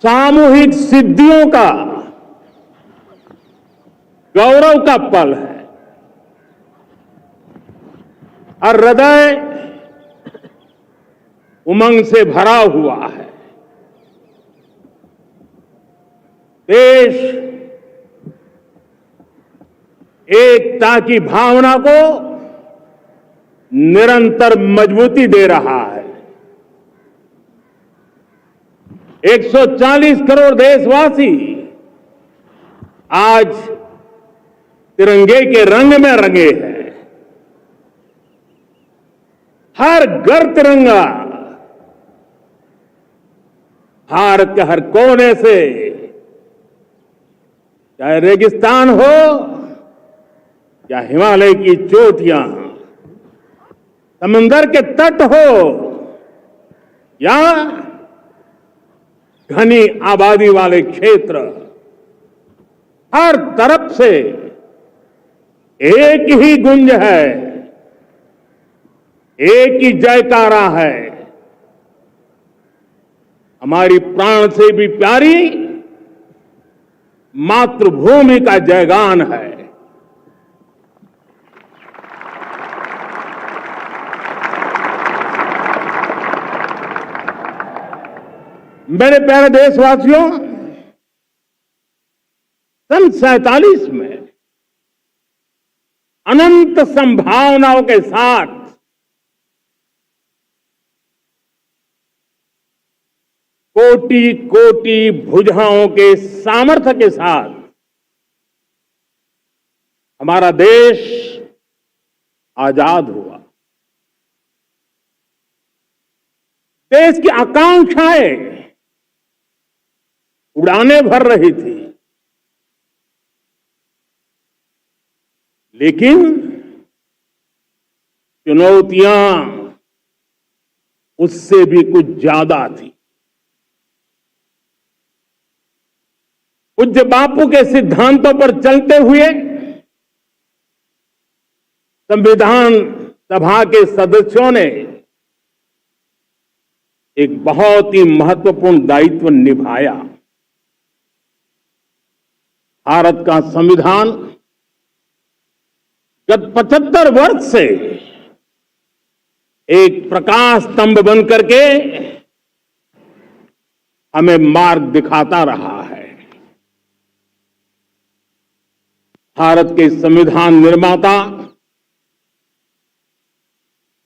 सामूहिक सिद्धियों का गौरव का पल है और हृदय उमंग से भरा हुआ है। देश एकता की भावना को निरंतर मजबूती दे रहा है। 140 करोड़ देशवासी आज तिरंगे के रंग में रंगे हैं। हर घर तिरंगा, भारत के हर कोने से, चाहे रेगिस्तान हो या हिमालय की चोटियां, समंदर के तट हो या घनी आबादी वाले क्षेत्र, हर तरफ से एक ही गुंज है, एक ही जयकारा है। हमारी प्राण से भी प्यारी मातृभूमि का जयगान है। मेरे प्यारे देशवासियों, सन 47 में अनंत संभावनाओं के साथ कोटि कोटि भुजाओं के सामर्थ्य के साथ हमारा देश आजाद हुआ। देश की आकांक्षाएं उड़ाने भर रही थी, लेकिन चुनौतियां उससे भी कुछ ज्यादा थी। पूज्य बापू के सिद्धांतों पर चलते हुए संविधान सभा के सदस्यों ने एक बहुत ही महत्वपूर्ण दायित्व निभाया। भारत का संविधान गत 75 वर्ष से एक प्रकाश स्तंभ बन करके हमें मार्ग दिखाता रहा है। भारत के संविधान निर्माता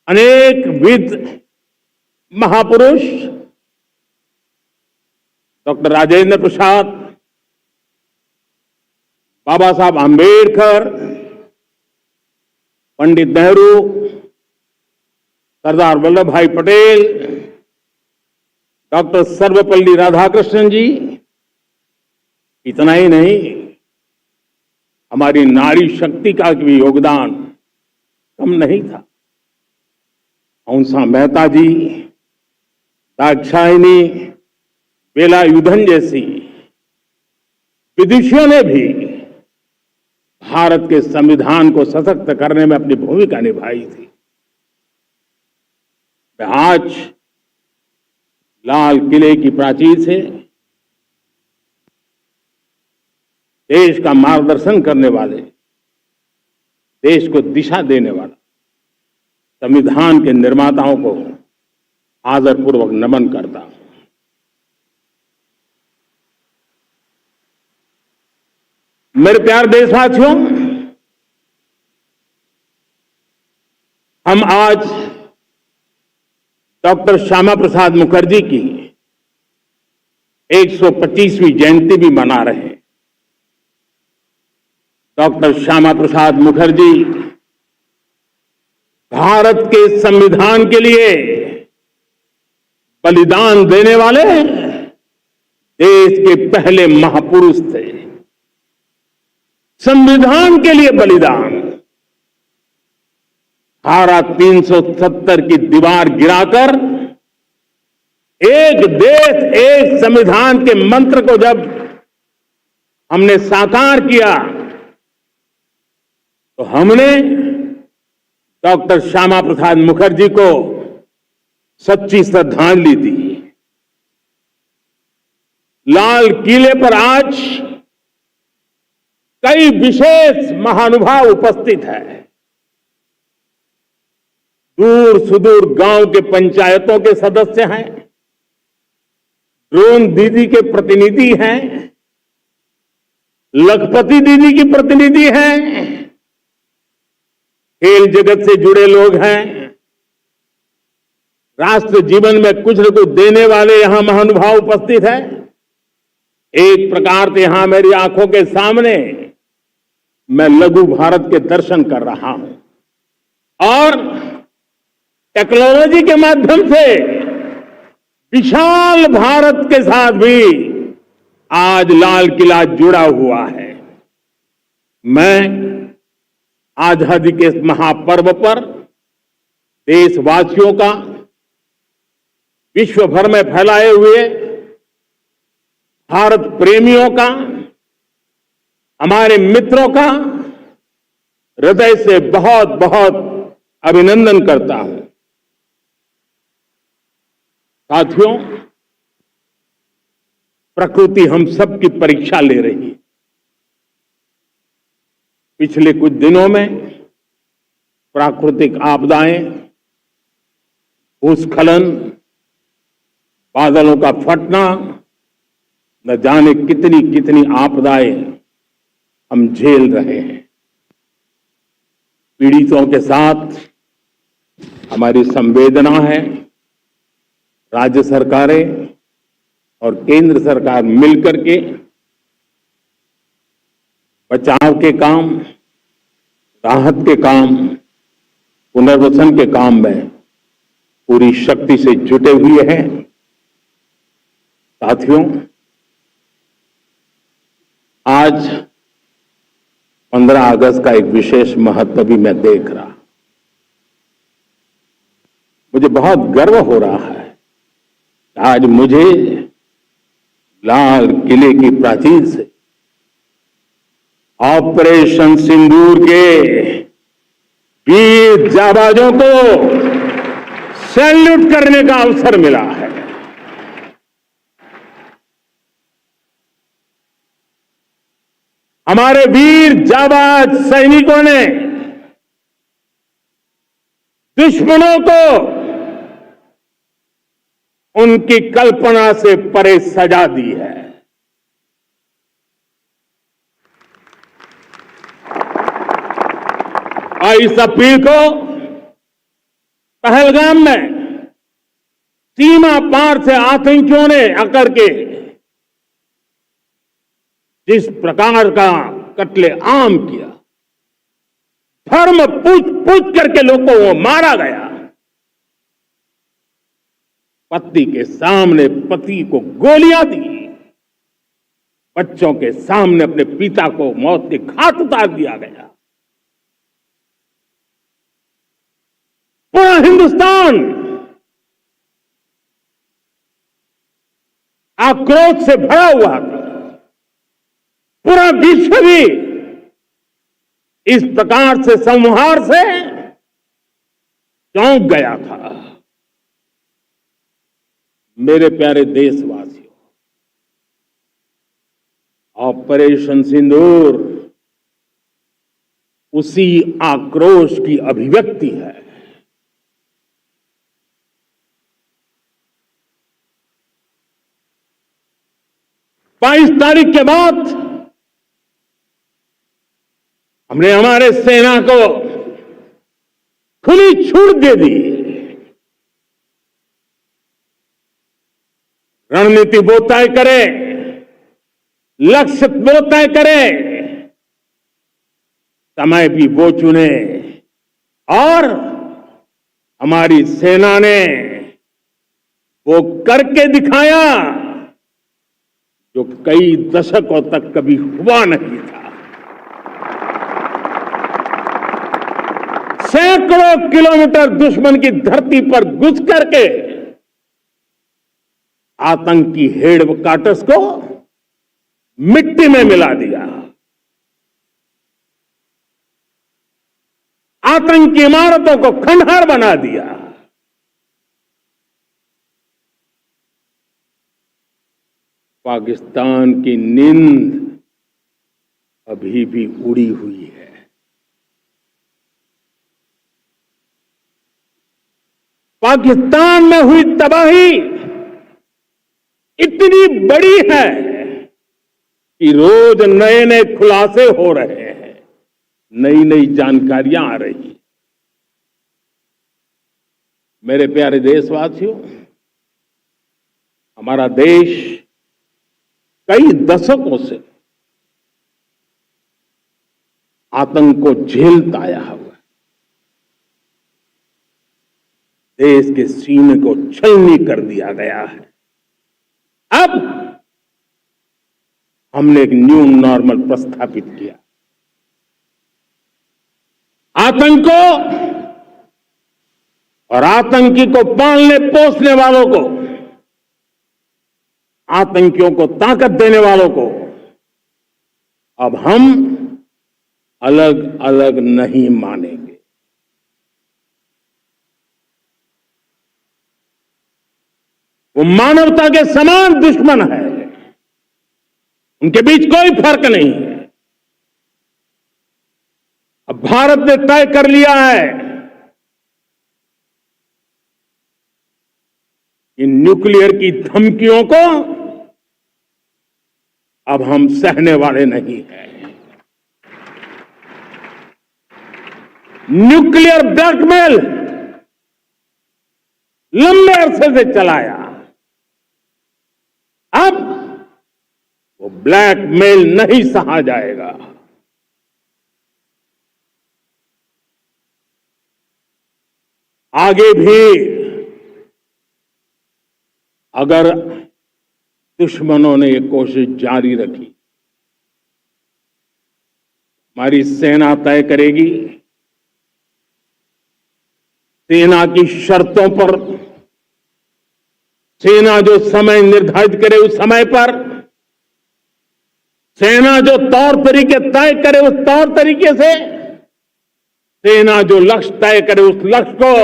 अनेक विद महापुरुष डॉक्टर राजेंद्र प्रसाद, बाबा साहब आंबेडकर, पंडित नेहरू, सरदार वल्लभ भाई पटेल, डॉक्टर सर्वपल्ली राधाकृष्णन जी, इतना ही नहीं, हमारी नारी शक्ति का भी योगदान कम नहीं था। हंसा मेहता जी, दाक्षायणी, वेलायुधन जैसी विदुषियों ने भी भारत के संविधान को सशक्त करने में अपनी भूमिका निभाई थी। मैं आज लाल किले की प्राचीर से देश का मार्गदर्शन करने वाले, देश को दिशा देने वाला संविधान के निर्माताओं को आदरपूर्वक नमन करता हूं। मेरे प्यारे देशवासियों, हम आज डॉक्टर श्यामा प्रसाद मुखर्जी की 125वीं जयंती भी मना रहे हैं। डॉक्टर श्यामा प्रसाद मुखर्जी भारत के संविधान के लिए बलिदान देने वाले देश के पहले महापुरुष थे। संविधान के लिए बलिदान, धारा 370 की दीवार गिराकर एक देश एक संविधान के मंत्र को जब हमने साकार किया तो हमने डॉक्टर श्यामा प्रसाद मुखर्जी को सच्ची श्रद्धांजलि दी। लाल किले पर आज कई विशेष महानुभाव उपस्थित हैं। दूर सुदूर गांव के पंचायतों के सदस्य हैं, ड्रोन दीदी के प्रतिनिधि हैं, लखपति दीदी की प्रतिनिधि हैं, खेल जगत से जुड़े लोग हैं, राष्ट्र जीवन में कुछ न कुछ देने वाले यहां महानुभाव उपस्थित हैं। एक प्रकार से यहां मेरी आंखों के सामने मैं लघु भारत के दर्शन कर रहा हूं और टेक्नोलॉजी के माध्यम से विशाल भारत के साथ भी आज लाल किला जुड़ा हुआ है। मैं आजादी के इस महापर्व पर देशवासियों का, विश्व भर में फैलाए हुए भारत प्रेमियों का, हमारे मित्रों का हृदय से बहुत बहुत अभिनंदन करता हूं। साथियों, प्रकृति हम सब की परीक्षा ले रही है। पिछले कुछ दिनों में प्राकृतिक आपदाएं, भूस्खलन, बादलों का फटना, न जाने कितनी कितनी आपदाएं हम झेल रहे हैं। पीड़ितों के साथ हमारी संवेदना है। राज्य सरकारें और केंद्र सरकार मिलकर के बचाव के काम, राहत के काम, पुनर्वसन के काम में पूरी शक्ति से जुटे हुए हैं। साथियों, आज 15 अगस्त का एक विशेष महत्व भी मैं देख रहा। मुझे बहुत गर्व हो रहा है। आज मुझे लाल किले की प्राचीर से ऑपरेशन सिंदूर के वीर जाबाजों को सैल्यूट करने का अवसर मिला है। हमारे वीर जाबाज सैनिकों ने दुश्मनों को उनकी कल्पना से परे सजा दी है। और इस अपील को पहलगाम में सीमा पार से आतंकियों ने आकर के जिस प्रकार का कत्ले आम किया, धर्म पूछ पूछ करके लोगों को मारा गया। पत्नी के सामने पति को गोलियां दी, बच्चों के सामने अपने पिता को मौत के घाट उतार दिया गया। पूरा हिंदुस्तान आक्रोश से भरा हुआ था। पूरा विश्व भी इस प्रकार से संहार से चौंक गया था। मेरे प्यारे देशवासियों, ऑपरेशन सिंदूर उसी आक्रोश की अभिव्यक्ति है। बाईस तारीख के बाद हमने हमारे सेना को खुली छूट दे दी। रणनीति वो तय करे, लक्ष्य वो तय करे, समय भी वो चुने। और हमारी सेना ने वो करके दिखाया जो कई दशकों तक कभी हुआ नहीं था। सैकड़ों किलोमीटर दुश्मन की धरती पर घुस करके आतंकी हेडक्वार्टर्स को मिट्टी में मिला दिया। आतंकी इमारतों को खंडहर बना दिया। पाकिस्तान की नींद अभी भी उड़ी हुई है। पाकिस्तान में हुई तबाही इतनी बड़ी है कि रोज नए नए खुलासे हो रहे हैं, नई नई जानकारियां आ रही हैं। मेरे प्यारे देशवासियों, हमारा देश कई दशकों से आतंक को झेलता आया हुआ है। देश के सीने को छलनी कर दिया गया है। अब हमने एक न्यू नॉर्मल प्रस्थापित किया। आतंक को और आतंकी को पालने पोसने वालों को, आतंकियों को ताकत देने वालों को अब हम अलग अलग नहीं मानेंगे। वो मानवता के समान दुश्मन है, उनके बीच कोई फर्क नहीं है। अब भारत ने तय कर लिया है कि न्यूक्लियर की धमकियों को अब हम सहने वाले नहीं हैं। न्यूक्लियर ब्लैकमेल लंबे अरसे से चलाया, अब वो ब्लैकमेल नहीं सहा जाएगा। आगे भी अगर दुश्मनों ने ये कोशिश जारी रखी, हमारी सेना तय करेगी, सेना की शर्तों पर, सेना जो समय निर्धारित करे उस समय पर, सेना जो तौर तरीके तय करे उस तौर तरीके से, सेना जो लक्ष्य तय करे उस लक्ष्य को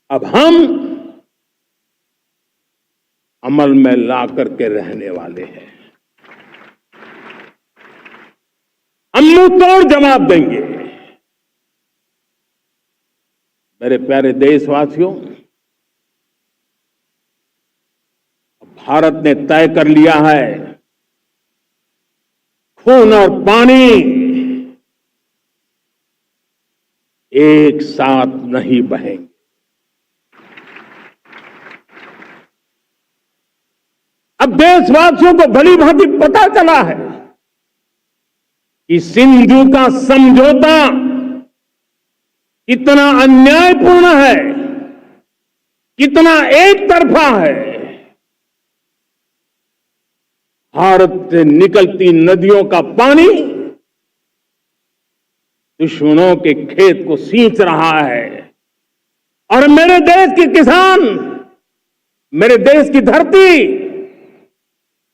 अब हम अमल में ला करके रहने वाले हैं। हम मुंह तोड़ जवाब देंगे। मेरे प्यारे देशवासियों, भारत ने तय कर लिया है, खून और पानी एक साथ नहीं बहेंगे। अब देशवासियों को भली भांति पता चला है कि सिंधु का समझौता कितना अन्यायपूर्ण है, कितना एक तरफा है। भारत से निकलती नदियों का पानी दुश्मनों के खेत को सींच रहा है और मेरे देश के किसान, मेरे देश की धरती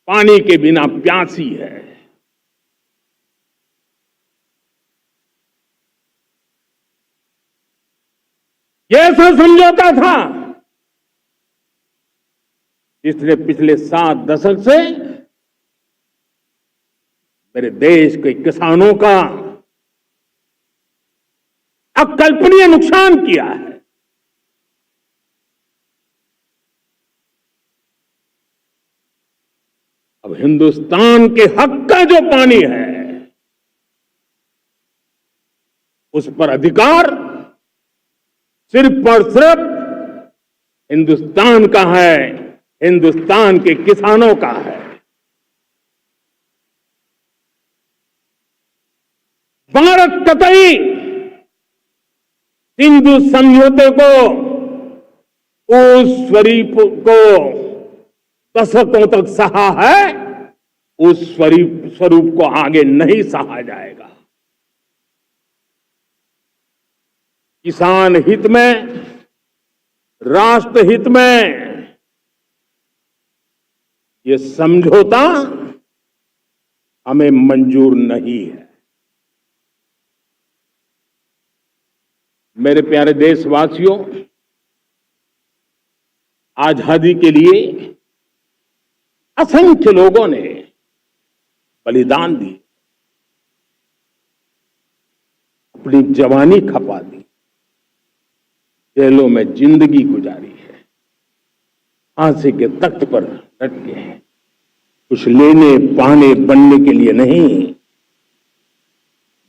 पानी के बिना प्यासी है। ये ऐसा समझौता था जिसने पिछले 7 दशक से मेरे देश के किसानों का अकल्पनीय नुकसान किया है। अब हिंदुस्तान के हक का जो पानी है उस पर अधिकार सिर्फ और सिर्फ हिंदुस्तान का है, हिंदुस्तान के किसानों का है। भारत कतई सिंधु समझौते को, उस स्वरूप को दशकों तक सहा है, उस स्वरूप को आगे नहीं सहा जाएगा। किसान हित में, राष्ट्र हित में ये समझौता हमें मंजूर नहीं है। मेरे प्यारे देशवासियों, आजादी के लिए असंख्य लोगों ने बलिदान दिए, अपनी जवानी खपा दी, जेलों में जिंदगी गुजारी है, फांसी के तख्त पर लटके हैं, कुछ लेने पाने बनने के लिए नहीं,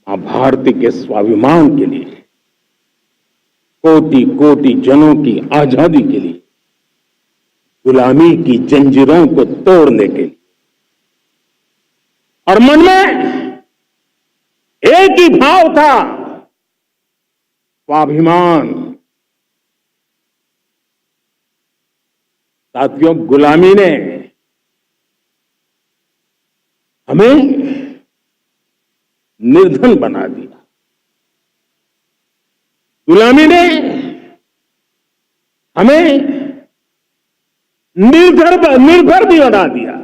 मां भारती के स्वाभिमान के लिए, कोटि कोटि जनों की आजादी के लिए, गुलामी की जंजीरों को तोड़ने के लिए। और मन में एक ही भाव था, स्वाभिमान। साथियों, गुलामी ने हमें निर्धन बना दिया, गुलामी ने हमें निर्भर भी बना दिया,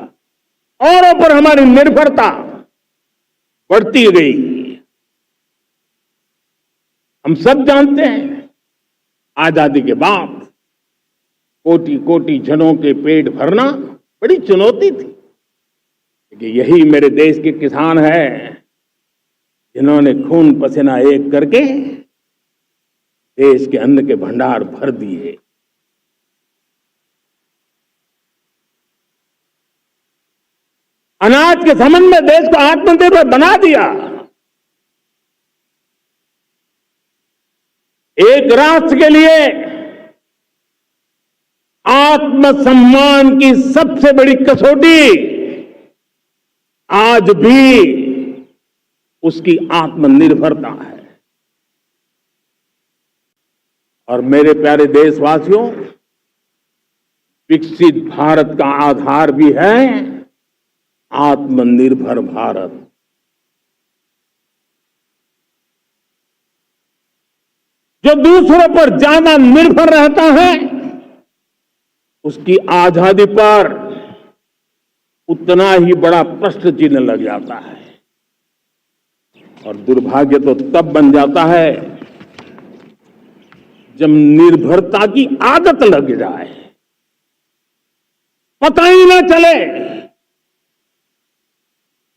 औरों पर हमारी निर्भरता बढ़ती गई। हम सब जानते हैं, आजादी के बाद कोटि कोटि जनों के पेट भरना बड़ी चुनौती थी, लेकिन यही मेरे देश के किसान हैं जिन्होंने खून पसीना एक करके देश के अन्न के भंडार भर दिए। अनाज के संबंध में देश को आत्मनिर्भर बना दिया। एक राष्ट्र के लिए आत्मसम्मान की सबसे बड़ी कसौटी आज भी उसकी आत्मनिर्भरता है। और मेरे प्यारे देशवासियों, विकसित भारत का आधार भी है आत्मनिर्भर भारत। जो दूसरों पर ज्यादा निर्भर रहता है, उसकी आजादी पर उतना ही बड़ा प्रश्न चिन्ह लग जाता है। और दुर्भाग्य तो तब बन जाता है जब निर्भरता की आदत लग जाए, पता ही ना चले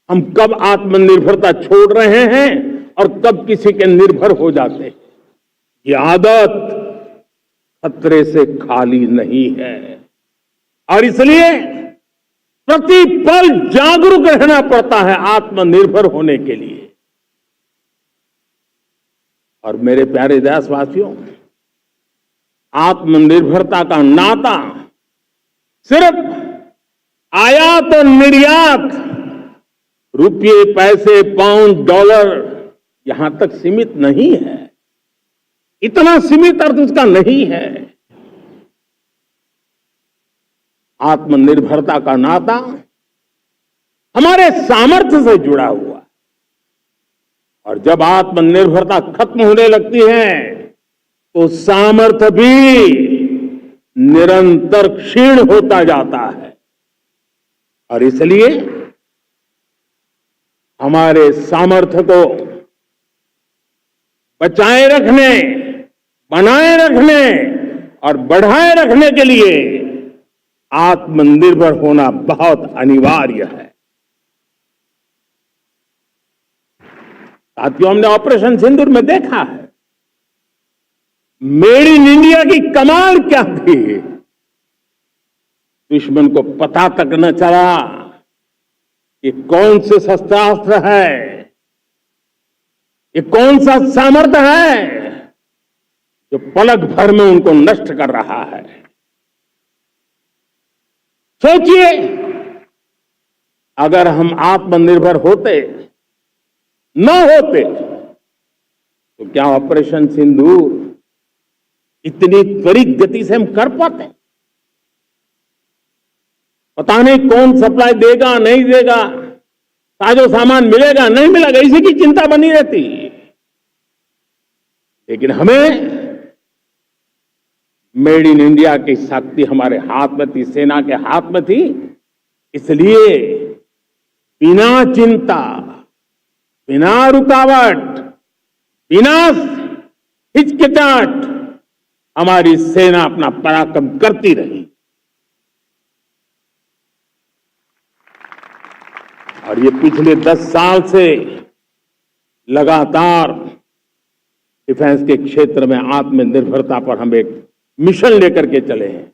हम कब आत्मनिर्भरता छोड़ रहे हैं और कब किसी के निर्भर हो जाते हैं। ये आदत खतरे से खाली नहीं है और इसलिए प्रति पल जागरूक रहना पड़ता है आत्मनिर्भर होने के लिए। और मेरे प्यारे देशवासियों, आत्मनिर्भरता का नाता सिर्फ आयात और निर्यात, रुपये, पैसे, पाउंड, डॉलर यहां तक सीमित नहीं है। इतना सीमित अर्थ उसका नहीं है। आत्मनिर्भरता का नाता हमारे सामर्थ्य से जुड़ा हुआ है। और जब आत्मनिर्भरता खत्म होने लगती है तो सामर्थ्य भी निरंतर क्षीण होता जाता है। और इसलिए हमारे सामर्थ्य को बचाए रखने, बनाए रखने और बढ़ाए रखने के लिए आत्मनिर्भर होना बहुत अनिवार्य है। साथियों, हमने ऑपरेशन सिंदूर में देखा है मेड इन इंडिया की कमाल क्या थी। दुश्मन को पता तक न चला कि कौन से शस्त्रास्त्र है, ये कौन सा सामर्थ्य है जो पलक भर में उनको नष्ट कर रहा है। सोचिए, अगर हम आत्मनिर्भर होते, न होते, तो क्या ऑपरेशन सिंदूर इतनी त्वरित गति से हम कर पाते? पता नहीं कौन सप्लाई देगा, नहीं देगा, साजो सामान मिलेगा, नहीं मिलेगा, इसी की चिंता बनी रहती। लेकिन हमें मेड इन इंडिया की शक्ति हमारे हाथ में थी, सेना के हाथ में थी। इसलिए बिना चिंता, बिना रुकावट, बिना हिचकिचाहट हमारी सेना अपना पराक्रम करती रही। और ये पिछले 10 साल से लगातार डिफेंस के क्षेत्र में आत्मनिर्भरता पर हम एक मिशन लेकर के चले हैं,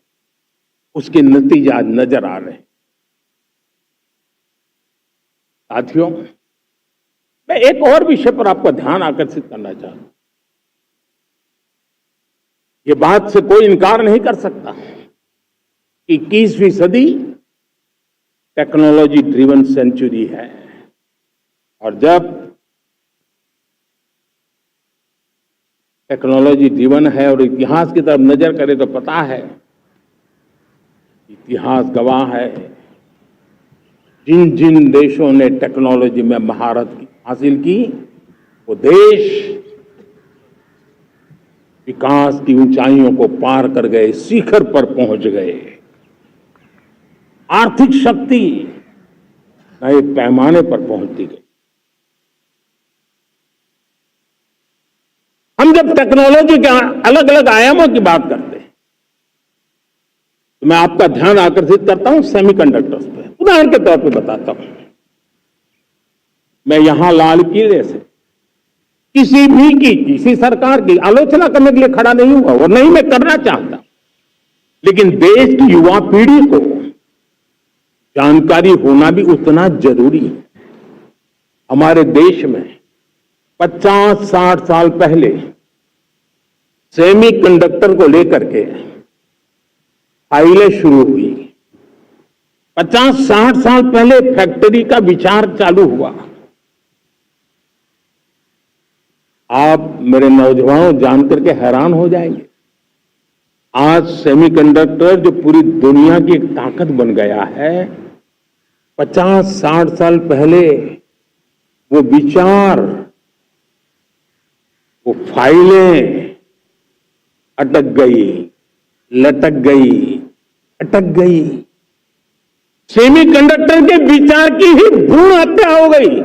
उसके नतीजे आज नजर आ रहे हैं। साथियों, मैं एक और विषय पर आपका ध्यान आकर्षित करना चाहता हूं। ये बात से कोई इनकार नहीं कर सकता कि 21वीं सदी टेक्नोलॉजी ड्रिवन सेंचुरी है, और जब टेक्नोलॉजी ड्रिवन है और इतिहास की तरफ नजर करें तो पता है, इतिहास गवाह है, जिन जिन देशों ने टेक्नोलॉजी में महारत हासिल की, वो देश विकास की ऊंचाइयों को पार कर गए, शिखर पर पहुंच गए। आर्थिक शक्ति नए पैमाने पर पहुंचती गई। हम जब टेक्नोलॉजी के अलग अलग आयामों की बात करते हैं तो मैं आपका ध्यान आकर्षित करता हूं सेमीकंडक्टर्स पे। उदाहरण के तौर पे बताता हूं, मैं यहां लाल किले से किसी सरकार की आलोचना करने के लिए खड़ा नहीं हुआ और नहीं मैं करना चाहता, लेकिन देश की युवा पीढ़ी को जानकारी होना भी उतना जरूरी है। हमारे देश में 50-60 साल पहले सेमीकंडक्टर को लेकर के फाइलें शुरू हुई। 50-60 साल पहले फैक्ट्री का विचार चालू हुआ। आप मेरे नौजवानों जानकर के हैरान हो जाएंगे, आज सेमीकंडक्टर जो पूरी दुनिया की एक ताकत बन गया है, 50-60 साल पहले वो विचार, वो फाइलें अटक गई, लटक गई, अटक गई। सेमीकंडक्टर के विचार की ही भ्रूण हत्या हो गई।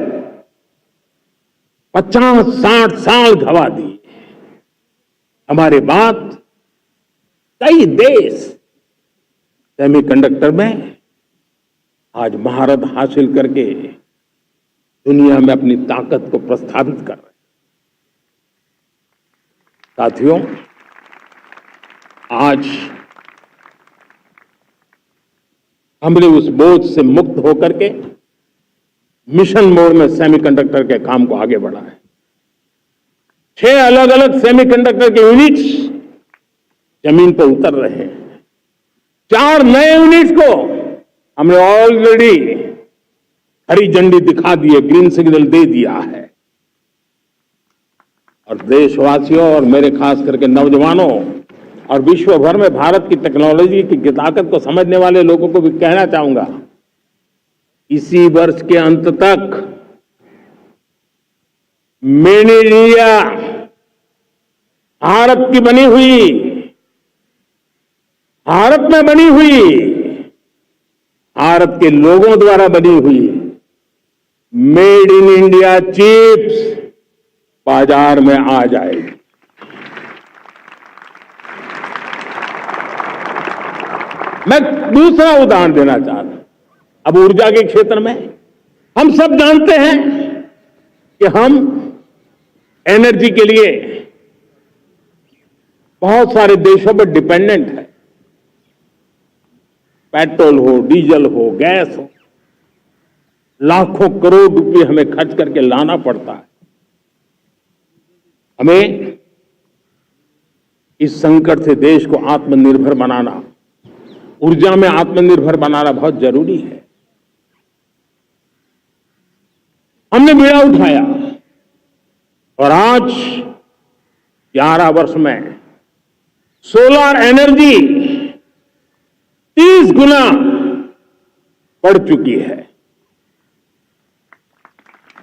50-60 साल गवा दी। हमारे बाद कई देश सेमीकंडक्टर में आज महारत हासिल करके दुनिया में अपनी ताकत को प्रस्थापित कर रहे हैं। साथियों, आज हमने उस बोझ से मुक्त होकर के मिशन मोड में सेमीकंडक्टर के काम को आगे बढ़ा है। 6 अलग अलग सेमीकंडक्टर के यूनिट्स जमीन पर उतर रहे हैं। 4 नए यूनिट्स को हमने ऑलरेडी हरी झंडी दिखा दी है, ग्रीन सिग्नल दे दिया है। और देशवासियों और मेरे खास करके नौजवानों और विश्व भर में भारत की टेक्नोलॉजी की ताकत को समझने वाले लोगों को भी कहना चाहूंगा, इसी वर्ष के अंत तक मेड इन इंडिया, भारत की बनी हुई, भारत में बनी हुई, भारत के लोगों द्वारा बनी हुई मेड इन इंडिया चिप्स बाजार में आ जाएगी। मैं दूसरा उदाहरण देना चाहता हूं। अब ऊर्जा के क्षेत्र में हम सब जानते हैं कि हम एनर्जी के लिए बहुत सारे देशों पर डिपेंडेंट है। पेट्रोल हो, डीजल हो, गैस हो, लाखों करोड़ रुपए हमें खर्च करके लाना पड़ता है। हमें इस संकट से देश को आत्मनिर्भर बनाना, ऊर्जा में आत्मनिर्भर बनाना बहुत जरूरी है। हमने बीड़ा उठाया और आज 11 वर्ष में सोलर एनर्जी 30 गुना बढ़ चुकी है।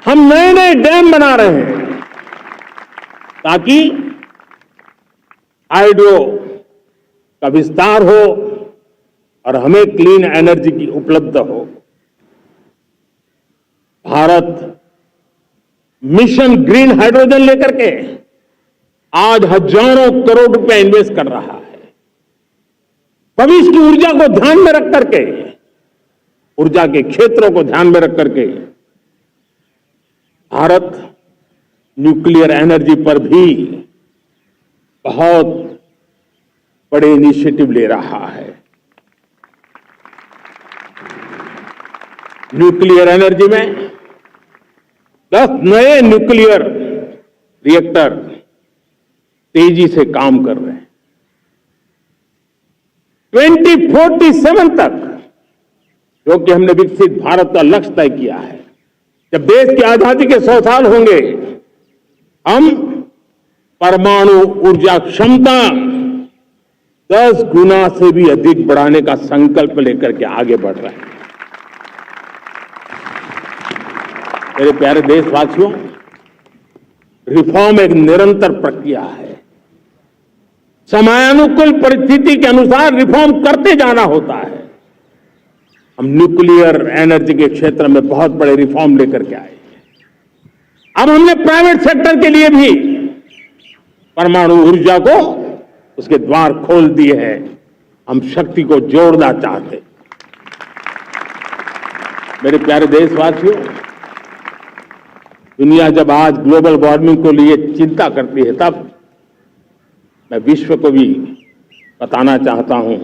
हम नए नए डैम बना रहे हैं ताकि हाइड्रो का विस्तार हो और हमें क्लीन एनर्जी की उपलब्ध हो। भारत मिशन ग्रीन हाइड्रोजन लेकर के आज हजारों करोड़ रुपए इन्वेस्ट कर रहा है। भविष्य की ऊर्जा को ध्यान में रख करके, ऊर्जा के क्षेत्रों को ध्यान में रख करके भारत न्यूक्लियर एनर्जी पर भी बहुत बड़े इनिशिएटिव ले रहा है। न्यूक्लियर एनर्जी में 10 नए न्यूक्लियर रिएक्टर तेजी से काम कर रहे हैं। 2047 तक, जो कि हमने विकसित भारत का लक्ष्य तय किया है, जब देश की आजादी के 100 साल होंगे, हम परमाणु ऊर्जा क्षमता 10 गुना से भी अधिक बढ़ाने का संकल्प लेकर के आगे बढ़ रहे हैं। मेरे प्यारे देशवासियों, रिफॉर्म एक निरंतर प्रक्रिया है। समयानुकूल परिस्थिति के अनुसार रिफॉर्म करते जाना होता है। हम न्यूक्लियर एनर्जी के क्षेत्र में बहुत बड़े रिफॉर्म लेकर के आए। अब हमने प्राइवेट सेक्टर के लिए भी परमाणु ऊर्जा को उसके द्वार खोल दिए हैं। हम शक्ति को जोड़ना चाहते। मेरे प्यारे देशवासियों, दुनिया जब आज ग्लोबल वार्मिंग को लिए चिंता करती है, तब मैं विश्व को भी बताना चाहता हूं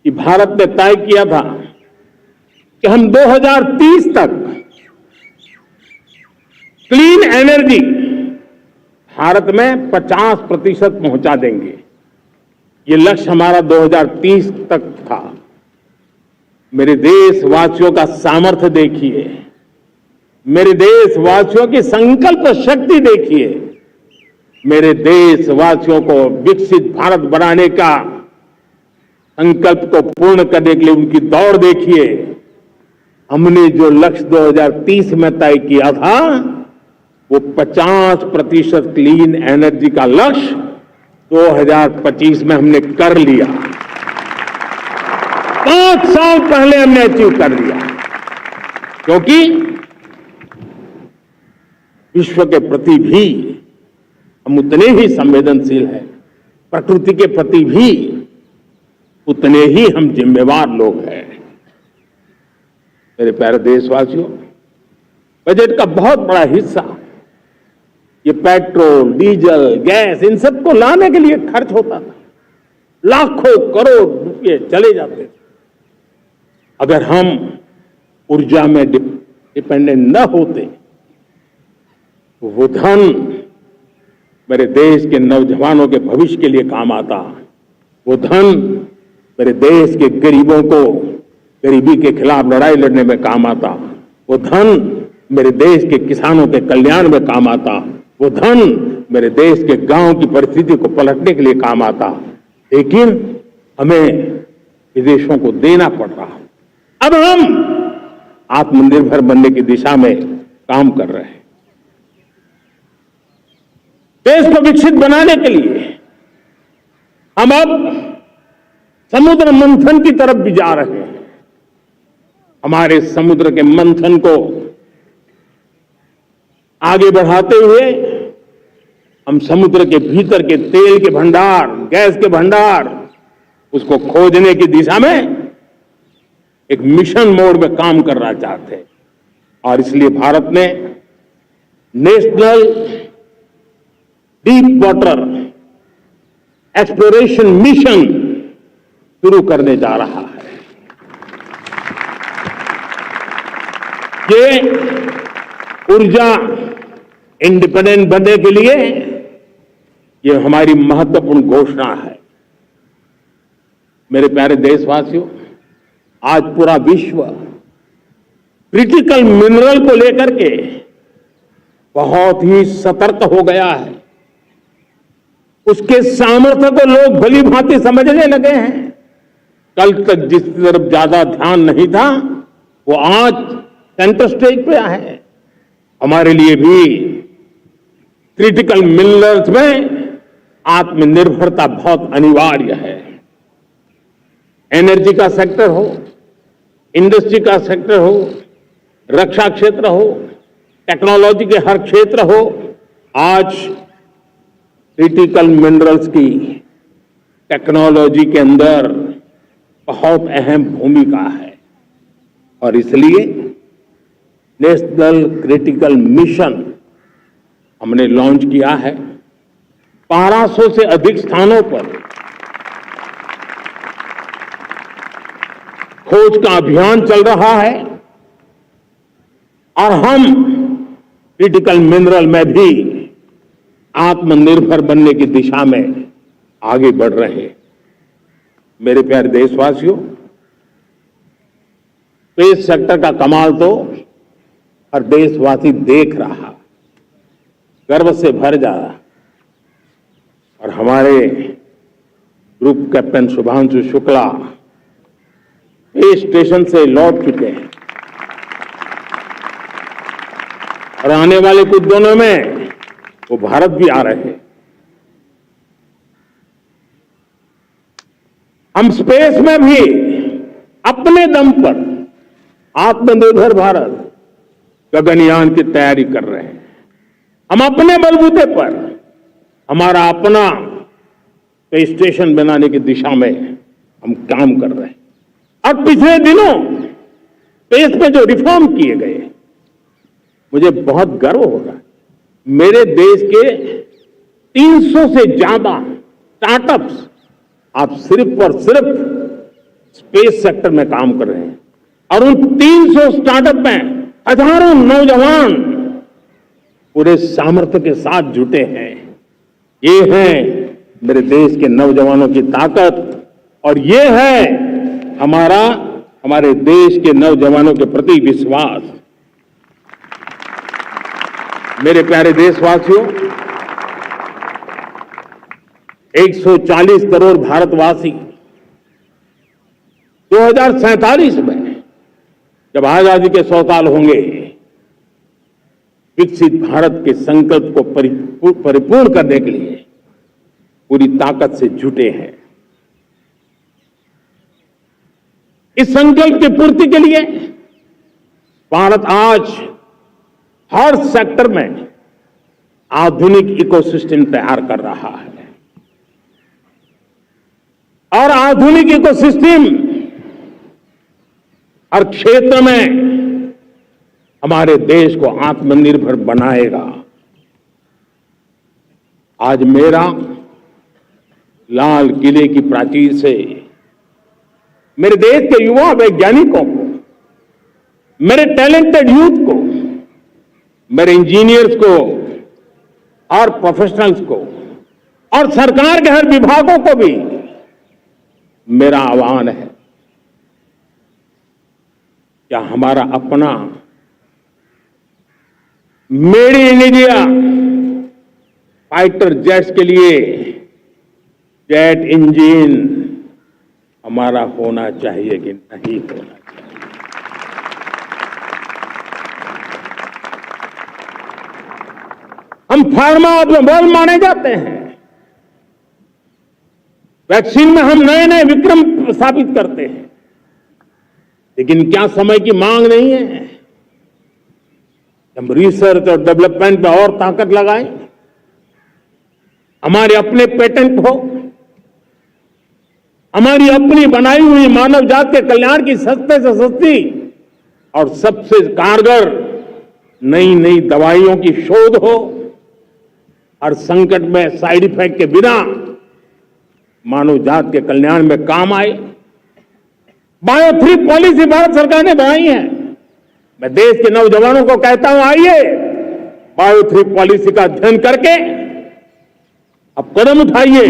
कि भारत ने तय किया था कि हम 2030 तक क्लीन एनर्जी भारत में 50% पहुंचा देंगे। ये लक्ष्य हमारा 2030 तक था। मेरे देशवासियों का सामर्थ्य देखिए, मेरे देशवासियों की संकल्प शक्ति देखिए, मेरे देशवासियों को विकसित भारत बनाने का संकल्प को पूर्ण करने के लिए उनकी दौड़ देखिए। हमने जो लक्ष्य 2030 में तय किया था, वो 50% क्लीन एनर्जी का लक्ष्य 2025 में हमने कर लिया। 5 साल पहले हमने अचीव कर लिया, क्योंकि विश्व के प्रति भी हम उतने ही संवेदनशील हैं, प्रकृति के प्रति भी उतने ही हम जिम्मेवार लोग हैं। मेरे प्यारे देशवासियों, बजट का बहुत बड़ा हिस्सा ये पेट्रोल, डीजल, गैस, इन सब को लाने के लिए खर्च होता था। लाखों करोड़ रुपए चले जाते थे। अगर हम ऊर्जा में डिपेंडेंट न होते, तो वो धन मेरे देश के नौजवानों के भविष्य के लिए काम आता। वो धन मेरे देश के गरीबों को गरीबी के खिलाफ लड़ाई लड़ने में काम आता। वो धन मेरे देश के किसानों के कल्याण में काम आता। वो धन मेरे देश के गांव की परिस्थिति को पलटने के लिए काम आता। लेकिन हमें विदेशों को देना पड़ रहा। अब हम आत्मनिर्भर बनने की दिशा में काम कर रहे हैं। देश को विकसित बनाने के लिए हम अब समुद्र मंथन की तरफ भी जा रहे हैं। हमारे समुद्र के मंथन को आगे बढ़ाते हुए हम समुद्र के भीतर के तेल के भंडार, गैस के भंडार, उसको खोजने की दिशा में एक मिशन मोड में काम करना चाहते हैं। और इसलिए भारत ने national deep water exploration mission शुरू करने जा रहा है। ये ऊर्जा इंडिपेंडेंट बनने के लिए ये हमारी महत्वपूर्ण घोषणा है। मेरे प्यारे देशवासियों, आज पूरा विश्व क्रिटिकल मिनरल को लेकर के बहुत ही सतर्क हो गया है। उसके सामर्थ्य को लोग भली भांति समझने लगे हैं। कल तक जिस तरफ ज्यादा ध्यान नहीं था, वो आज सेंटर स्टेज पे है। हमारे लिए भी क्रिटिकल मिनरल्स में आत्मनिर्भरता बहुत अनिवार्य है। एनर्जी का सेक्टर हो, इंडस्ट्री का सेक्टर हो, रक्षा क्षेत्र हो, टेक्नोलॉजी के हर क्षेत्र हो, आज क्रिटिकल मिनरल्स की टेक्नोलॉजी के अंदर बहुत अहम भूमिका है। और इसलिए नेशनल क्रिटिकल मिशन हमने लॉन्च किया है। 1200 से अधिक स्थानों पर खोज का अभियान चल रहा है और हम क्रिटिकल मिनरल में भी आत्मनिर्भर बनने की दिशा में आगे बढ़ रहे हैं। मेरे प्यारे देशवासियों, स्पेस सेक्टर का कमाल तो हर देशवासी देख रहा, गर्व से भर जा रहा। और हमारे group captain Shubhanshu Shukla space station से लौट चुके हैं और आने वाले कुछ दिनों में वो भारत भी आ रहे हैं। हम स्पेस में भी अपने दम पर आत्मनिर्भर भारत गगनयान की तैयारी कर रहे हैं। हम अपने बलबूते पर हमारा अपना स्पेस स्टेशन बनाने की दिशा में हम काम कर रहे हैं। और पिछले दिनों स्पेस में जो रिफॉर्म किए गए, मुझे बहुत गर्व हो रहा है। मेरे देश के 300 से ज्यादा स्टार्टअप्स आप सिर्फ और सिर्फ स्पेस सेक्टर में काम कर रहे हैं और उन 300 स्टार्टअप में हजारों नौजवान पूरे सामर्थ्य के साथ जुटे हैं। ये है मेरे देश के नौजवानों की ताकत और ये है हमारे देश के नौजवानों के प्रति विश्वास। मेरे प्यारे देशवासियों, 140 करोड़ भारतवासी 2047 में जब आजादी के 100 साल होंगे, विकसित भारत के संकल्प को परिपूर्ण करने के लिए पूरी ताकत से जुटे हैं। इस संकल्प की पूर्ति के लिए भारत आज हर सेक्टर में आधुनिक इकोसिस्टम तैयार कर रहा है और आधुनिक इकोसिस्टम हर क्षेत्र में हमारे देश को आत्मनिर्भर बनाएगा। आज मेरा लाल किले की प्राचीर से मेरे देश के युवा वैज्ञानिकों को, मेरे टैलेंटेड यूथ को, मेरे इंजीनियर्स को और प्रोफेशनल्स को और सरकार के हर विभागों को भी मेरा आह्वान है, क्या हमारा अपना made in India fighter jets के लिए जेट इंजन हमारा होना चाहिए कि नहीं होना चाहिए? हम फार्मा ऑटोमोबाइल माने जाते हैं, वैक्सीन में हम नए नए विक्रम स्थापित करते हैं, लेकिन क्या समय की मांग नहीं है हम रिसर्च और डेवलपमेंट में और ताकत लगाएं? हमारे अपने पेटेंट हो, हमारी अपनी बनाई हुई मानव जात के कल्याण की सस्ते से सस्ती और सबसे कारगर नई नई दवाइयों की शोध हो, हर संकट में साइड इफेक्ट के बिना मानव जात के कल्याण में काम आए। बायो 3 पॉलिसी भारत सरकार ने बनाई है। मैं देश के नौजवानों को कहता हूं, आइए बायो 3 पॉलिसी का अध्ययन करके अब कदम उठाइए।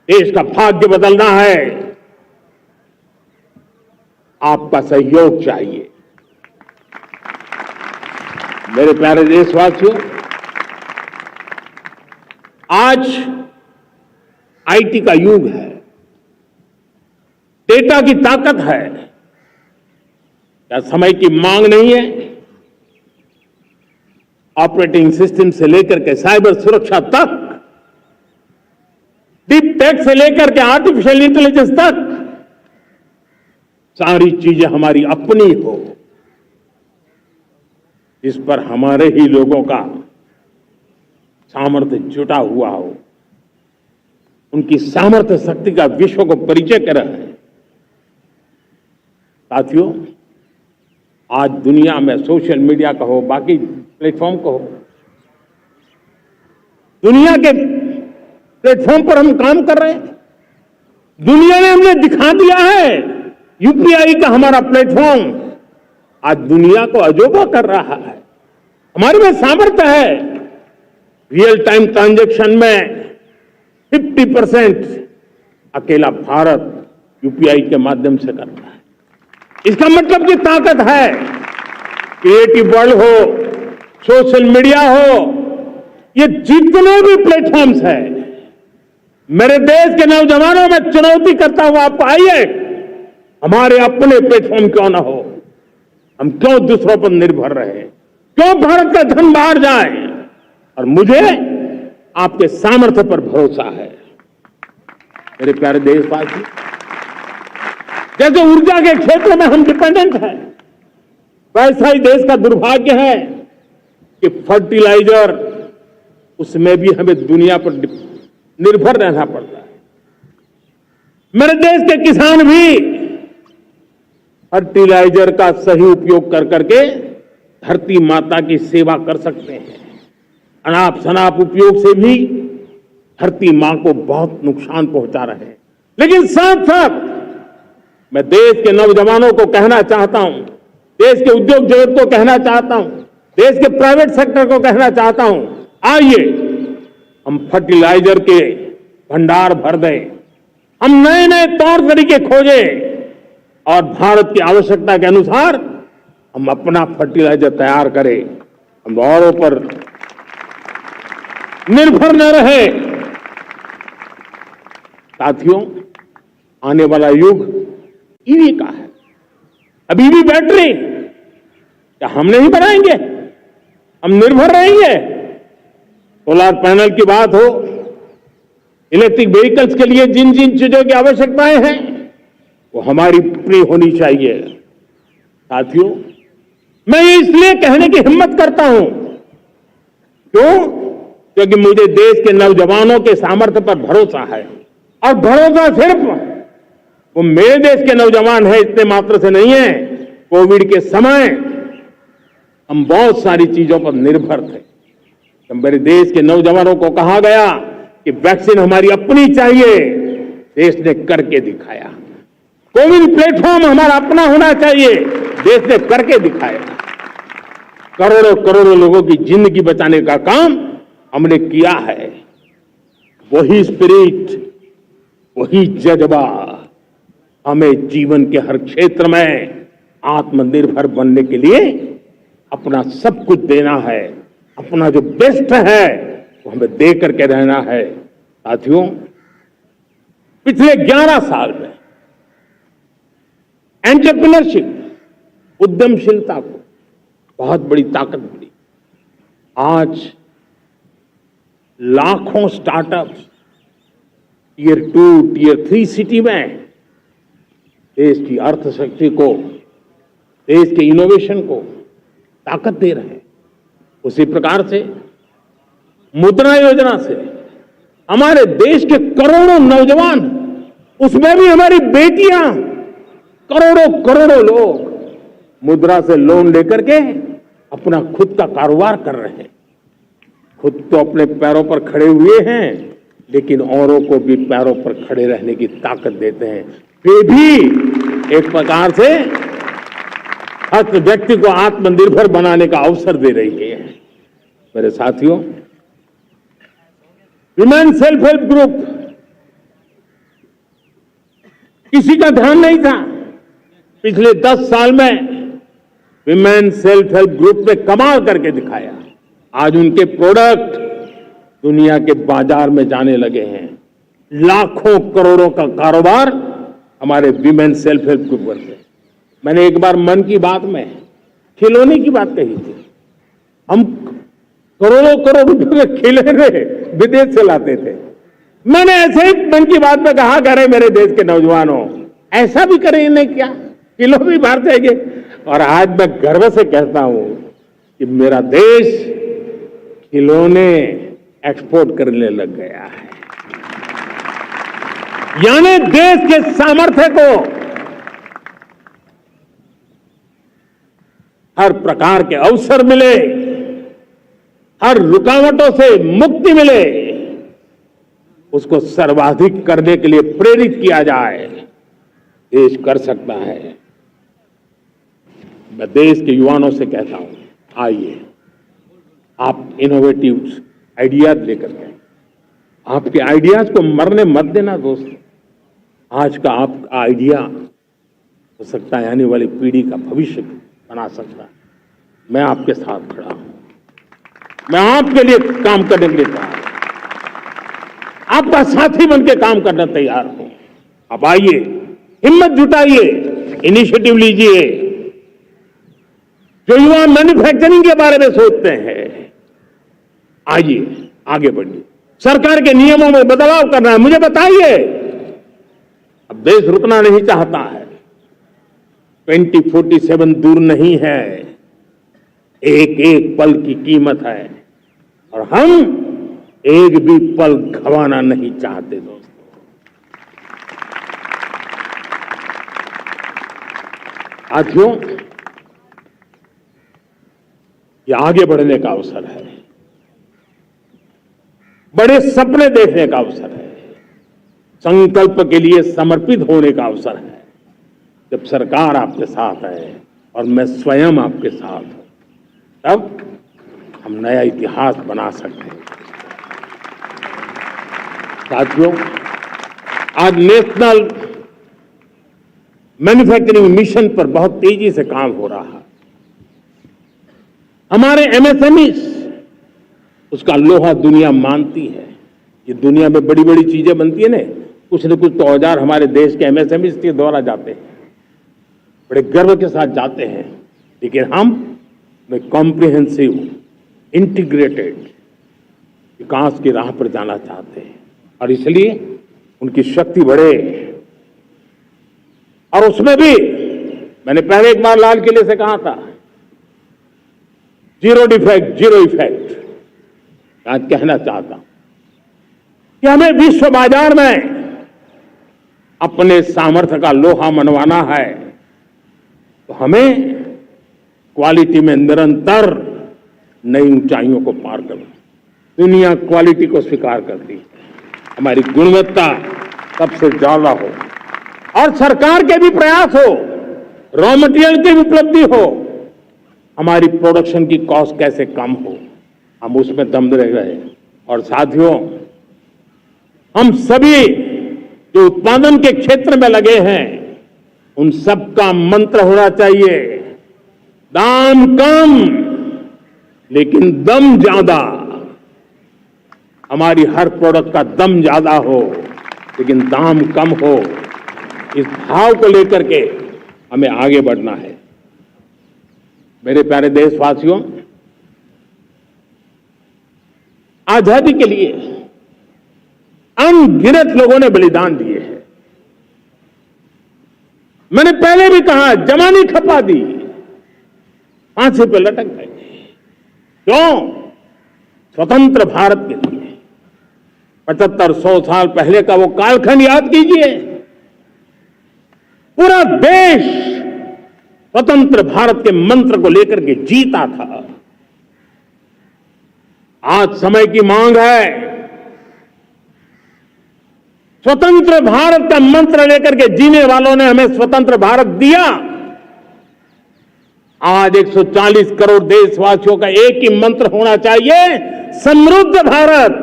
देश का भाग्य बदलना है, आपका सहयोग चाहिए। मेरे प्यारे देशवासियों, आज आईटी का युग है, डेटा की ताकत है। क्या समय की मांग नहीं है? ऑपरेटिंग सिस्टम से लेकर के साइबर सुरक्षा तक, डीप टेक से लेकर के आर्टिफिशियल इंटेलिजेंस तक, सारी चीजें हमारी अपनी हो, इस पर हमारे ही लोगों का सामर्थ्य जुटा हुआ हो, उनकी सामर्थ्य शक्ति का विश्व को परिचय करा है। साथियों, आज दुनिया में सोशल मीडिया कहो, बाकी प्लेटफॉर्म कहो, दुनिया के प्लेटफॉर्म पर हम काम कर रहे हैं। दुनिया ने हमने दिखा दिया है यूपीआई का हमारा प्लेटफॉर्म आज दुनिया को अजोबा कर रहा है। हमारे में सामर्थ्य है। रियल टाइम ट्रांजैक्शन में 50% अकेला भारत यूपीआई के माध्यम से करता है। इसका मतलब की ताकत है। क्रिएटिव वर्ल्ड हो, सोशल मीडिया हो, ये जितने भी प्लेटफॉर्म्स हैं, मेरे देश के नौजवानों में चुनौती करता हूं आपको, आइए हमारे अपने प्लेटफॉर्म क्यों ना हो, हम क्यों दूसरों पर निर्भर रहे, क्यों भारत का धन बाहर जाए। और मुझे आपके सामर्थ्य पर भरोसा है। मेरे प्यारे देशवासी, जैसे ऊर्जा के क्षेत्र में हम डिपेंडेंट हैं, वैसा ही देश का दुर्भाग्य है कि फर्टिलाइजर, उसमें भी हमें दुनिया पर निर्भर रहना पड़ता है। मेरे देश के किसान भी फर्टिलाइजर का सही उपयोग कर करके धरती माता की सेवा कर सकते हैं। अनाप शनाप उपयोग से भी धरती मां को बहुत नुकसान पहुंचा रहे हैं। लेकिन साथ साथ मैं देश के नौजवानों को कहना चाहता हूं, देश के उद्योग जगत को कहना चाहता हूं, देश के प्राइवेट सेक्टर को कहना चाहता हूं, आइए हम फर्टिलाइजर के भंडार भर दें, हम नए नए तौर तरीके खोजें और भारत की आवश्यकता के अनुसार हम अपना फर्टिलाइजर तैयार करें। हम औरों पर निर्भर न रहे। साथियों, आने वाला युग ईवी का है। अब ईवी बैटरी क्या हम नहीं बनाएंगे? हम निर्भर रहेंगे? सोलर पैनल की बात हो, इलेक्ट्रिक व्हीकल्स के लिए जिन जिन चीजों की आवश्यकताएं हैं वो हमारी पूरी होनी चाहिए। साथियों, मैं ये इसलिए कहने की हिम्मत करता हूं, क्यों? क्योंकि मुझे देश के नौजवानों के सामर्थ्य पर भरोसा है। और भरोसा सिर्फ वो मेरे देश के नौजवान हैं इतने मात्र से नहीं है। कोविड के समय हम बहुत सारी चीजों पर निर्भर थे। तो मेरे देश के नौजवानों को कहा गया कि वैक्सीन हमारी अपनी चाहिए, देश ने करके दिखाया। कोविड प्लेटफॉर्म हमारा अपना होना चाहिए, देश ने करके दिखाया। करोड़ों करोड़ों लोगों की जिंदगी बचाने का काम हमने किया है। वही स्पिरिट, वही जज्बा हमें जीवन के हर क्षेत्र में आत्मनिर्भर बनने के लिए अपना सब कुछ देना है। अपना जो बेस्ट है वो हमें दे करके रहना है। साथियों, पिछले 11 साल में एंटरप्रेन्योरशिप, उद्यमशीलता को बहुत बड़ी ताकत मिली। आज लाखों स्टार्टअप्स टियर 2, टियर 3 सिटी में देश की अर्थशक्ति को, देश के इनोवेशन को ताकत दे रहे हैं। उसी प्रकार से मुद्रा योजना से हमारे देश के करोड़ों नौजवान, उसमें भी हमारी बेटियां, करोड़ों करोड़ों लोग मुद्रा से लोन लेकर के अपना खुद का कारोबार कर रहे हैं। खुद तो अपने पैरों पर खड़े हुए हैं, लेकिन औरों को भी पैरों पर खड़े रहने की ताकत देते हैं। वे भी एक प्रकार से हर व्यक्ति को आत्मनिर्भर बनाने का अवसर दे रही है। मेरे साथियों, विमेन सेल्फ हेल्प ग्रुप, किसी का ध्यान नहीं था। पिछले 10 साल में विमेन सेल्फ हेल्प ग्रुप ने कमाल करके दिखाया। आज उनके प्रोडक्ट दुनिया के बाजार में जाने लगे हैं। लाखों करोड़ों का कारोबार हमारे विमेन सेल्फ हेल्प ग्रुप से। मैंने एक बार मन की बात में खिलौने की बात कही थी। हम करोड़ों करोड़ रुपए के खिलौने विदेश से लाते थे। मैंने ऐसे ही मन की बात में कहा, करे मेरे देश के नौजवानों, ऐसा भी करें इन्हें क्या, किलो भी बाहर जाएंगे। और आज मैं गर्व से कहता हूं कि मेरा देश खिलौने एक्सपोर्ट करने लग गया है। यानी देश के सामर्थ्य को हर प्रकार के अवसर मिले, हर रुकावटों से मुक्ति मिले, उसको सर्वाधिक करने के लिए प्रेरित किया जाए। देश कर सकता है। मैं देश के युवाओं से कहता हूं, आइए आप इनोवेटिव आइडियाज लेकर के, आपके आइडियाज को मरने मत देना दोस्तों। आज का आपका आइडिया हो सकता है आने वाली पीढ़ी का भविष्य बना सकता है। मैं आपके साथ खड़ा हूं, मैं आपके लिए काम करने के लिए तैयार हूं, आपका साथी बन के काम करना तैयार हूं। अब आइए, हिम्मत जुटाइए, इनिशिएटिव लीजिए। जो युवा मैन्युफैक्चरिंग के बारे में सोचते हैं, आइए आगे बढ़िए। सरकार के नियमों में बदलाव करना है, मुझे बताइए। अब देश रुकना नहीं चाहता है, 2047 दूर नहीं है, एक एक पल की कीमत है और हम एक भी पल गंवाना नहीं चाहते दोस्तों। साथियों, ये आगे बढ़ने का अवसर है, बड़े सपने देखने का अवसर है, संकल्प के लिए समर्पित होने का अवसर है। जब सरकार आपके साथ है और मैं स्वयं आपके साथ हूं, तब हम नया इतिहास बना सकते हैं। साथियों, आज नेशनल मैन्युफैक्चरिंग मिशन पर बहुत तेजी से काम हो रहा है। हमारे एमएसएमई, उसका लोहा दुनिया मानती है। ये दुनिया में बड़ी बड़ी चीजें बनती है ना, कुछ न कुछ तो औजार हमारे देश के एमएसएमई के द्वारा जाते हैं, बड़े गर्व के साथ जाते हैं। लेकिन हम कॉम्प्रिहेंसिव इंटीग्रेटेड विकास की राह पर जाना चाहते हैं और इसलिए उनकी शक्ति बढ़े। और उसमें भी मैंने पहले एक बार लाल किले से कहा था, जीरो डिफेक्ट जीरो इफेक्ट। आज कहना चाहता हूं कि हमें विश्व बाजार में अपने सामर्थ्य का लोहा मनवाना है, तो हमें क्वालिटी में निरंतर नई ऊंचाइयों को पार करना। दुनिया क्वालिटी को स्वीकार करती है, हमारी गुणवत्ता सबसे ज्यादा हो और सरकार के भी प्रयास हो, रॉ मटेरियल की उपलब्धि हो, हमारी प्रोडक्शन की कॉस्ट कैसे कम हो, हम उसमें दम रह गए। और साथियों, हम सभी जो उत्पादन के क्षेत्र में लगे हैं, उन सबका मंत्र होना चाहिए, दाम कम लेकिन दम ज्यादा। हमारी हर प्रोडक्ट का दम ज्यादा हो लेकिन दाम कम हो। इस भाव को लेकर के हमें आगे बढ़ना है। मेरे प्यारे देशवासियों, आजादी के लिए अनगिनत लोगों ने बलिदान दिए हैं। मैंने पहले भी कहा, जवानी खपा दी, फांसी पे लटक गए। क्यों? स्वतंत्र भारत के लिए। 75-100 साल पहले का वो कालखंड याद कीजिए। पूरा देश स्वतंत्र भारत के मंत्र को लेकर के जीता था। आज समय की मांग है, स्वतंत्र भारत का मंत्र लेकर के जीने वालों ने हमें स्वतंत्र भारत दिया। आज 140 करोड़ देशवासियों का एक ही मंत्र होना चाहिए, समृद्ध भारत।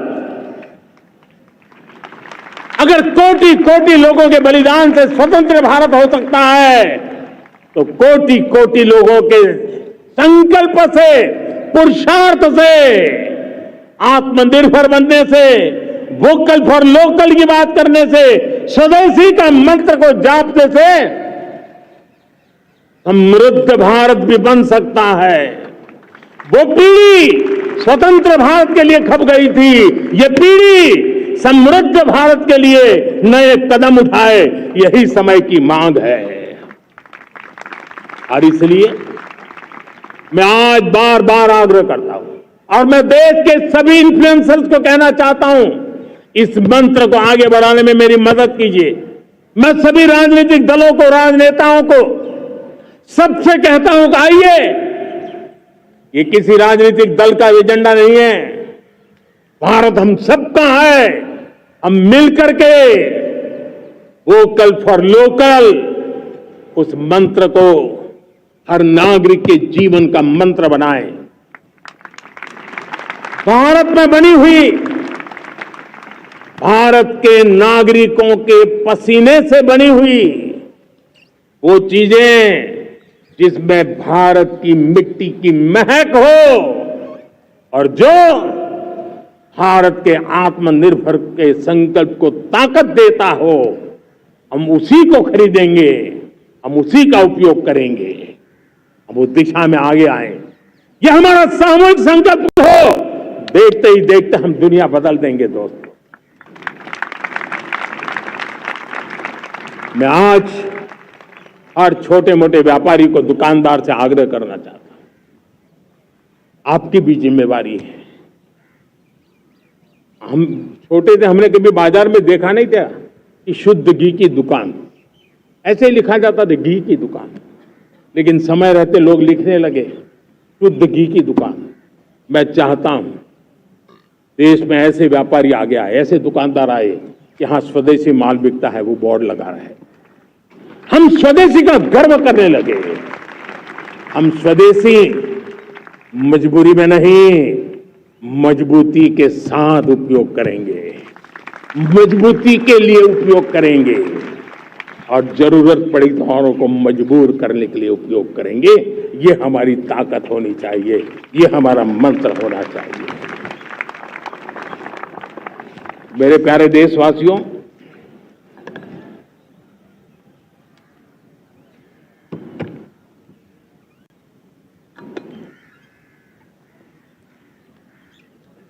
अगर कोटि कोटि लोगों के बलिदान से स्वतंत्र भारत हो सकता है, तो कोटि कोटि लोगों के संकल्प से, पुरुषार्थ से, आत्मनिर्भर बनने से, वोकल फॉर लोकल की बात करने से, स्वदेशी का मंत्र को जापने से समृद्ध भारत भी बन सकता है। वो पीढ़ी स्वतंत्र भारत के लिए खप गई थी, ये पीढ़ी समृद्ध भारत के लिए नए कदम उठाए, यही समय की मांग है। और इसलिए मैं आज बार बार आग्रह करता हूं और मैं देश के सभी इन्फ्लुएंसर्स को कहना चाहता हूं, इस मंत्र को आगे बढ़ाने में मेरी मदद कीजिए। मैं सभी राजनीतिक दलों को, राजनेताओं को सबसे कहता हूं कि आइए ये किसी राजनीतिक दल का एजेंडा नहीं है। भारत हम सबका है। हम मिलकर के वोकल फॉर लोकल उस मंत्र को हर नागरिक के जीवन का मंत्र बनाएं। भारत में बनी हुई, भारत के नागरिकों के पसीने से बनी हुई वो चीजें जिसमें भारत की मिट्टी की महक हो और जो भारत के आत्मनिर्भर के संकल्प को ताकत देता हो, हम उसी को खरीदेंगे, हम उसी का उपयोग करेंगे, हम उस दिशा में आगे आए। यह हमारा सामूहिक संकल्प हो। देखते ही देखते हम दुनिया बदल देंगे दोस्तों। मैं आज हर छोटे मोटे व्यापारी को, दुकानदार से आग्रह करना चाहता हूं, आपकी भी जिम्मेवारी है। हम छोटे थे, हमने कभी बाजार में देखा नहीं था कि शुद्ध घी की दुकान, ऐसे ही लिखा जाता था घी की दुकान। लेकिन समय रहते लोग लिखने लगे शुद्ध घी की दुकान। मैं चाहता हूं देश में ऐसे व्यापारी आगे आए, ऐसे दुकानदार आए कि हाँ स्वदेशी माल बिकता है, वो बोर्ड लगा रहे हैं। हम स्वदेशी का गर्व करने लगे। हम स्वदेशी मजबूरी में नहीं, मजबूती के साथ उपयोग करेंगे, मजबूती के लिए उपयोग करेंगे और जरूरत पड़ी तो औरों को मजबूर करने के लिए उपयोग करेंगे। ये हमारी ताकत होनी चाहिए, ये हमारा मंत्र होना चाहिए। मेरे प्यारे देशवासियों,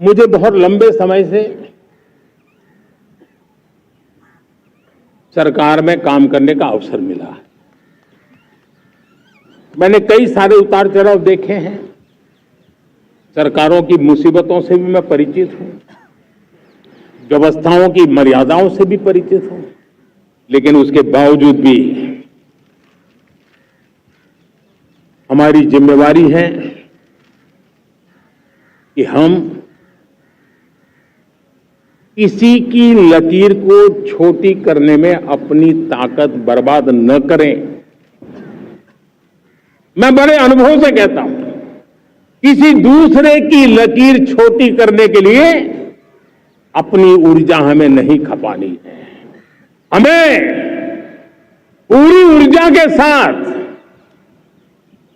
मुझे बहुत लंबे समय से सरकार में काम करने का अवसर मिला है। मैंने कई सारे उतार चढ़ाव देखे हैं। सरकारों की मुसीबतों से भी मैं परिचित हूं, व्यवस्थाओं की मर्यादाओं से भी परिचित हूं। लेकिन उसके बावजूद भी हमारी जिम्मेवारी है कि हम किसी की लकीर को छोटी करने में अपनी ताकत बर्बाद न करें। मैं बड़े अनुभव से कहता हूं, किसी दूसरे की लकीर छोटी करने के लिए अपनी ऊर्जा हमें नहीं खपानी है। हमें पूरी ऊर्जा के साथ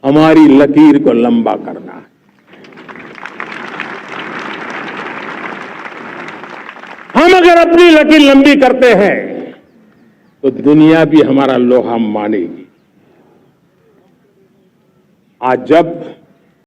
हमारी लकीर को लंबा करना है। हम अगर अपनी लकीर लंबी करते हैं तो दुनिया भी हमारा लोहा मानेगी। आज जब